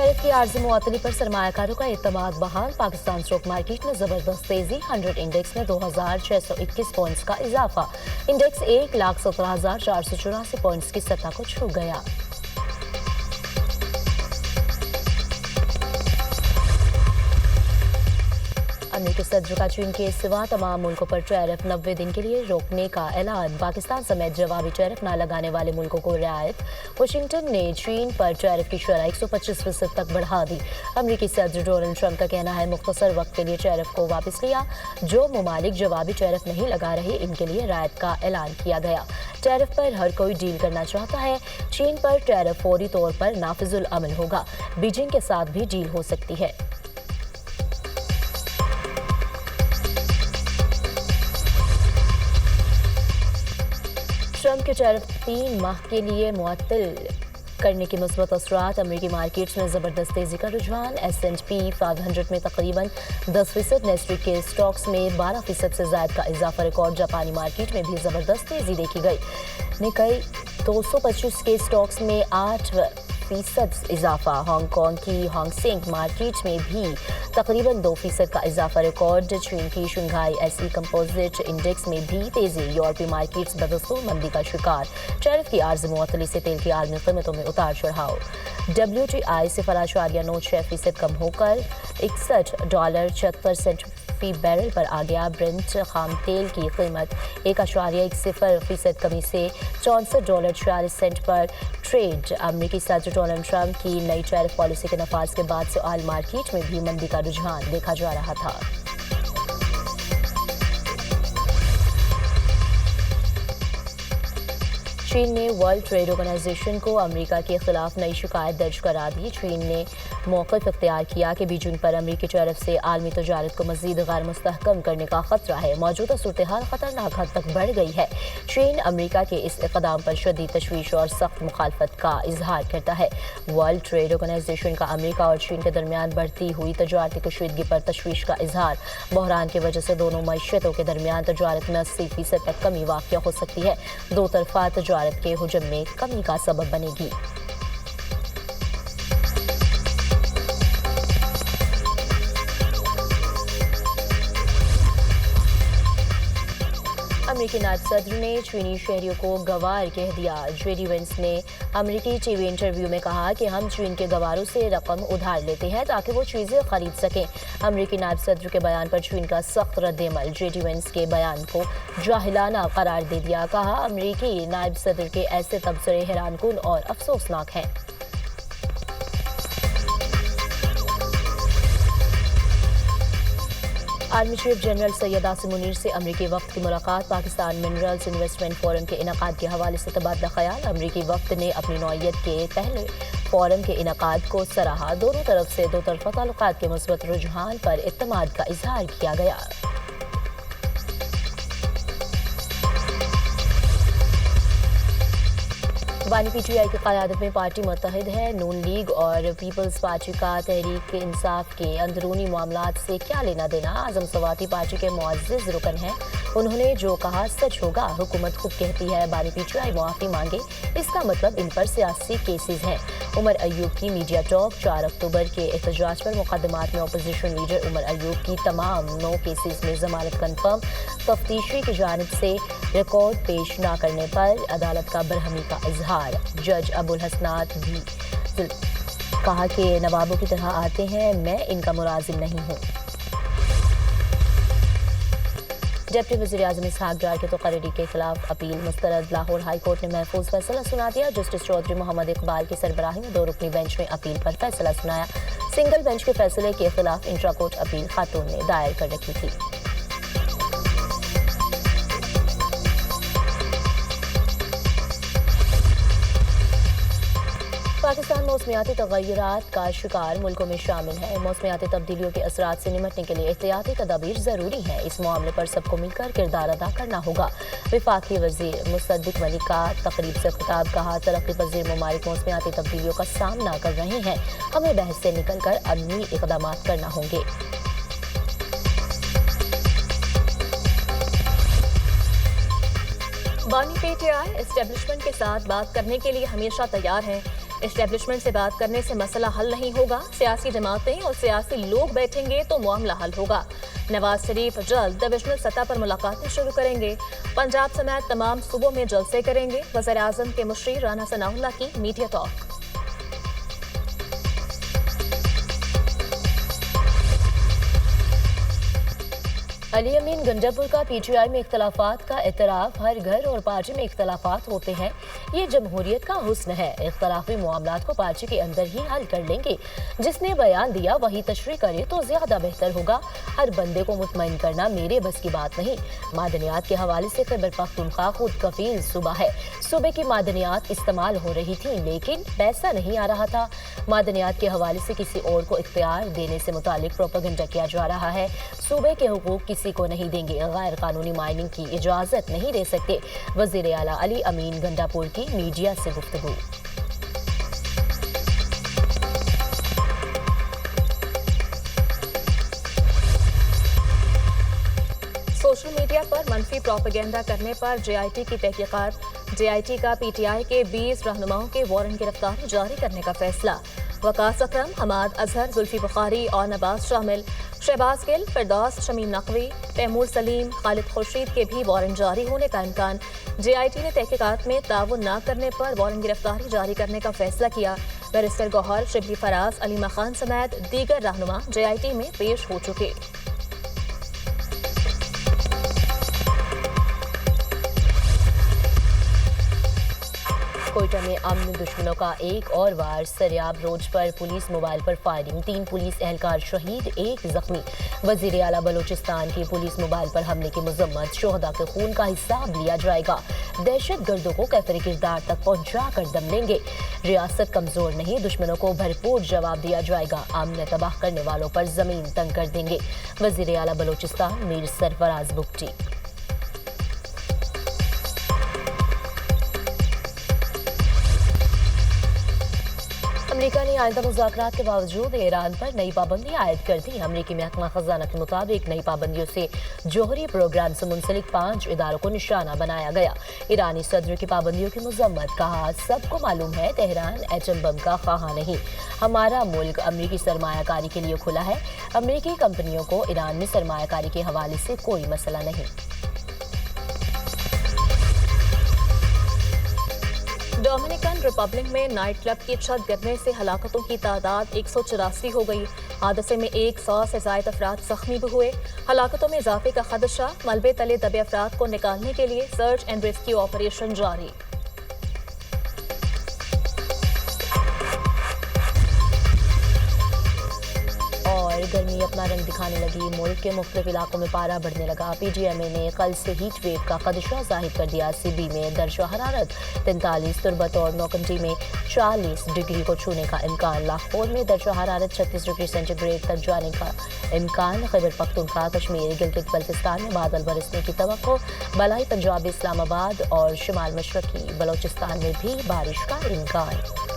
Tariff की आर्जी मुअत्तली पर सरमायाकारों का एतमाद बहाल। पाकिस्तान स्टॉक मार्केट में जबरदस्त तेजी। 100 इंडेक्स में 2621 पॉइंट्स का इजाफा। इंडेक्स 1,17,484 पॉइंट्स की सतह को छू गया। अमेरिकी सदर का चीन के सिवा तमाम मुल्कों पर टैरिफ 90 दिन के लिए रोकने का ऐलान। पाकिस्तान समेत जवाबी टैरिफ न लगाने वाले मुल्कों को रियायत। वाशिंगटन ने चीन पर टैरिफ की शरह 125% तक बढ़ा दी। अमेरिकी सदर डोनाल्ड ट्रंप का कहना है मुख्तसर वक्त के लिए टैरिफ को वापस लिया। जो ममालिक जवाबी टैरिफ नहीं लगा रहे इनके लिए रियायत का ऐलान किया गया। टैरिफ पर हर कोई डील करना चाहता है। चीन पर टैरिफ फौरी तौर पर नाफिजुल अमल होगा। बीजिंग के साथ भी डील हो सकती है। ट्रंप के टैरिफ 3 माह के लिए मुअत्तल करने के मुस्बत असरात। अमेरिकी मार्केट्स में जबरदस्त तेजी का रुझान। S&P 500 में तकरीबन 10%, नेस्टेक के स्टॉक्स में 12% से ज्यादा का इजाफा रिकॉर्ड। जापानी मार्केट में भी जबरदस्त तेजी देखी गई। निकाई 225 के स्टॉक्स में 8% इजाफा। हांगकांग की हांगसेंग मार्केट में भी तकरीबन 2% का इजाफा रिकॉर्ड। चीन की शंघाई SE कंपोजिट इंडेक्स में भी तेजी। यूरोपीय मार्केट्स बदस्तूर मंदी का शिकार। टैरिफ की आर्ज मुअत्तली से तेल की आलमी कीमतों में उतार चढ़ाव। WTI 0.96% कम होकर $61.74 फी बैरल पर आ गया। ब्रेंट खाम तेल की कीमत 1.10% कमी से $64.46 पर ट्रेड। अमेरिकी सदर डोनाल्ड ट्रंप की नई टैरिफ पॉलिसी के नफाज के बाद से ऑयल मार्केट में भी मंदी का रुझान देखा जा रहा था। चीन ने वर्ल्ड ट्रेड ऑर्गेनाइजेशन को अमेरिका के खिलाफ नई शिकायत दर्ज करा दी। चीन ने मौक़िफ़ इख्तियार किया कि बीजिंग पर अमेरिकी टैरिफ से आलमी तजारत को मज़ीद गैर मुस्तहकम करने का खतरा है। मौजूदा सूरत-ए-हाल खतरनाक हद तक बढ़ गई है। चीन अमेरिका के इस इक़दाम पर शदीद तशवीश और सख्त मुखालफत का इजहार करता है। वर्ल्ड ट्रेड ऑर्गेनाइजेशन का अमेरिका और चीन के दरमियान बढ़ती हुई तजारती कशीदगी पर तशवीश का इजहार। बहरान की वजह से दोनों मईशतों के दरमियान तजारत में 80% तक कमी वाक़या हो सकती है। दो तरफा तजारत के हुजम में कमी का सबब बनेगी। अमेरिकी नायब सदर ने चीनी शहरियों को गवार कह दिया। JD Vance ने अमेरिकी टीवी इंटरव्यू में कहा कि हम चीन के गवारों से रकम उधार लेते हैं ताकि वो चीज़ें खरीद सकें। अमेरिकी नायब सदर के बयान पर चीन का सख्त रद्द-ए-अमल। JD Vance के बयान को जाहिलाना करार दे दिया। कहा अमेरिकी नायब सदर के ऐसे तबसरे हैरानकुन और अफसोसनाक हैं। Army chief general Syed Asim Munir से अमरीकी वफ्द की मुलाकात। पाकिस्तान मिनरल्स इन्वेस्टमेंट फोरम के इनकाद के हवाले से तबादला ख्याल। अमरीकी वफ्द ने अपनी नौइयत के पहले फोरम के इनकाद को सराहा। दोनों तरफ से दो तरफा ताल्लुकात के मुस्बत रुझान पर इत्तेमाद का इजहार किया गया। बानी PTI की क़यादत में पार्टी मुत्तहिद है। नून लीग और पीपल्स पार्टी का तहरीक इंसाफ के अंदरूनी मामलात से क्या लेना देना। आज़म सवाती पार्टी के मुअज़्ज़िज़ रुकन हैं। उन्होंने जो कहा सच होगा। हुकूमत खुद कहती है बानी PTI मुआफ़ी मांगे, इसका मतलब इन पर सियासी केसेस हैं। उमर अयूब की मीडिया टॉक। 4 अक्टूबर के एहतजाज पर मुकदमात में अपोजिशन लीडर उमर अयूब की तमाम 9 केसेस में जमानत कन्फर्म। तफ्तीशी की जानिब से रिकॉर्ड पेश न करने पर अदालत का बरहमी का इजहार। जज अबुल हसनात भी कहा कि नवाबों की तरह आते हैं, मैं इनका मुलाजिम नहीं हूँ। डिप्टी वज़ीर आज़म इसहाक डार के तकर्री के खिलाफ अपील मुस्तरद। लाहौर हाई कोर्ट ने महफूज फैसला सुना दिया। जस्टिस चौधरी मोहम्मद इकबाल की सरबराही में 2 रुकनी बेंच में अपील पर फैसला सुनाया। सिंगल बेंच के फैसले के खिलाफ इंट्रा कोर्ट अपील खातून ने दायर कर रखी थी। पाकिस्तान मौसमियाती तग़य्युरात का शिकार मुल्कों में शामिल है। मौसमियाती तब्दीलियों के असरात से निमटने के लिए एहतियाती तदाबीर ज़रूरी है। इस मामले पर सबको मिलकर किरदार अदा करना होगा। वफाकी वज़ीर मुसद्दिक मलिक का तकरीब से खिताब। कहा तरक्की पज़ीर ममालिक मौसमियाती तब्दीलियों का सामना कर रहे हैं, हमें बहस से निकल कर अमनी इक़दाम करना होंगे। बानी PTI एस्टेब्लिशमेंट के साथ बात करने के लिए हमेशा तैयार है। اسٹیبلشمنٹ سے بات کرنے سے مسئلہ حل نہیں ہوگا، سیاسی جماعتیں اور سیاسی لوگ بیٹھیں گے تو معاملہ حل ہوگا۔ نواز شریف جلد ڈویژنل سطح پر ملاقاتیں شروع کریں گے، پنجاب سمیت تمام صوبوں میں جلسے کریں گے۔ وزیر اعظم کے مشیر رانا ثناء اللہ کی میڈیا ٹاک۔ علی امین گنڈاپور کا پی ٹی آئی میں اختلافات کا اعتراف۔ ہر گھر اور پارٹی میں اختلافات ہوتے ہیں، یہ جمہوریت کا حسن ہے۔ اختلافی معاملات کو پارٹی کے اندر ہی حل کر لیں گے، جس نے بیان دیا وہی تشریح کرے تو زیادہ بہتر ہوگا۔ ہر بندے کو مطمئن کرنا میرے بس کی بات نہیں۔ معدنیات کے حوالے سے خیبر پختونخوا خود کفیل صوبہ ہے۔ صوبے کی معدنیات استعمال ہو رہی تھیں لیکن پیسہ نہیں آ رہا تھا۔ معدنیات کے حوالے سے کسی اور کو اختیار دینے سے متعلق پروپیگنڈا کیا جا رہا ہے۔ صوبے کے حقوق کسی کو نہیں دیں گے، غیر قانونی مائننگ کی اجازت نہیں دے سکتے۔ وزیر اعلیٰ علی امین گنڈاپور کی میڈیا سے گفتگو۔ سوشل میڈیا پر منفی پروپیگنڈا کرنے پر جے آئی ٹی کی تحقیقات۔ جے آئی ٹی کا پی ٹی آئی کے 20 رہنماؤں کے وارنٹ گرفتاری جاری کرنے کا فیصلہ۔ وقاص اکرم، حماد اظہر، زلفی بخاری اور نباز شامل۔ شہباز گل، فردوس، شمیم نقوی، تیمور سلیم، خالد خورشید کے بھی وارنٹ جاری ہونے کا امکان۔ جے آئی ٹی نے تحقیقات میں تعاون نہ کرنے پر وارنٹ گرفتاری جاری کرنے کا فیصلہ کیا۔ بیرسٹر گوہر، شبلی فراز، علیمہ خان سمیت دیگر رہنما جے آئی ٹی میں پیش ہو چکے۔ کوئٹہ میں امن دشمنوں کا ایک اور وار۔ سریاب روڈ پر پولیس موبائل پر فائرنگ، 3 پولیس اہلکار شہید، 1 زخمی۔ وزیر اعلیٰ بلوچستان کی پولیس موبائل پر حملے کی مذمت، شہداء کے خون کا حساب لیا جائے گا، دہشت گردوں کو کیفر کردار تک پہنچا کر دم لیں گے۔ ریاست کمزور نہیں، دشمنوں کو بھرپور جواب دیا جائے گا، امن تباہ کرنے والوں پر زمین تنگ کر دیں گے۔ وزیر اعلیٰ بلوچستان میر سرفراز بگٹی۔ امریکہ نے آئندہ مذاکرات کے باوجود ایران پر نئی پابندی عائد کر دی۔ امریکی محکمہ خزانہ کے مطابق نئی پابندیوں سے جوہری پروگرام سے منسلک 5 اداروں کو نشانہ بنایا گیا۔ ایرانی صدر کی پابندیوں کی مذمت، کہا سب کو معلوم ہے تہران ایٹم بم کا خواہاں نہیں، ہمارا ملک امریکی سرمایہ کاری کے لیے کھلا ہے، امریکی کمپنیوں کو ایران میں سرمایہ کاری کے حوالے سے کوئی مسئلہ نہیں۔ ڈومینیکن ریپبلک میں نائٹ کلب کی چھت گرنے سے ہلاکتوں کی تعداد 184 ہو گئی۔ حادثے میں 100 سے زائد افراد زخمی بھی ہوئے۔ ہلاکتوں میں اضافے کا خدشہ، ملبے تلے دبے افراد کو نکالنے کے لیے سرچ اینڈ ریسکیو آپریشن جاری۔ اور گرمی اپنا رنگ دکھانے لگی، ملک کے مختلف علاقوں میں پارہ بڑھنے لگا۔ پی ڈی ایم اے نے کل سے ہیٹ ویو کا خدشہ ظاہر کر دیا۔ سی بی میں درجہ حرارت 43، تربت اور نوکنڈی میں 40 ڈگری کو چھونے کا امکان۔ لاہور میں درجہ حرارت 36 ڈگری سینٹی گریڈ تک جانے کا امکان۔ خیبر پختونخوا، کشمیر، گلگت بلتستان میں بادل برسنے کی توقع۔ بالائی پنجاب، اسلام آباد اور شمال مشرقی بلوچستان میں بھی بارش کا امکان۔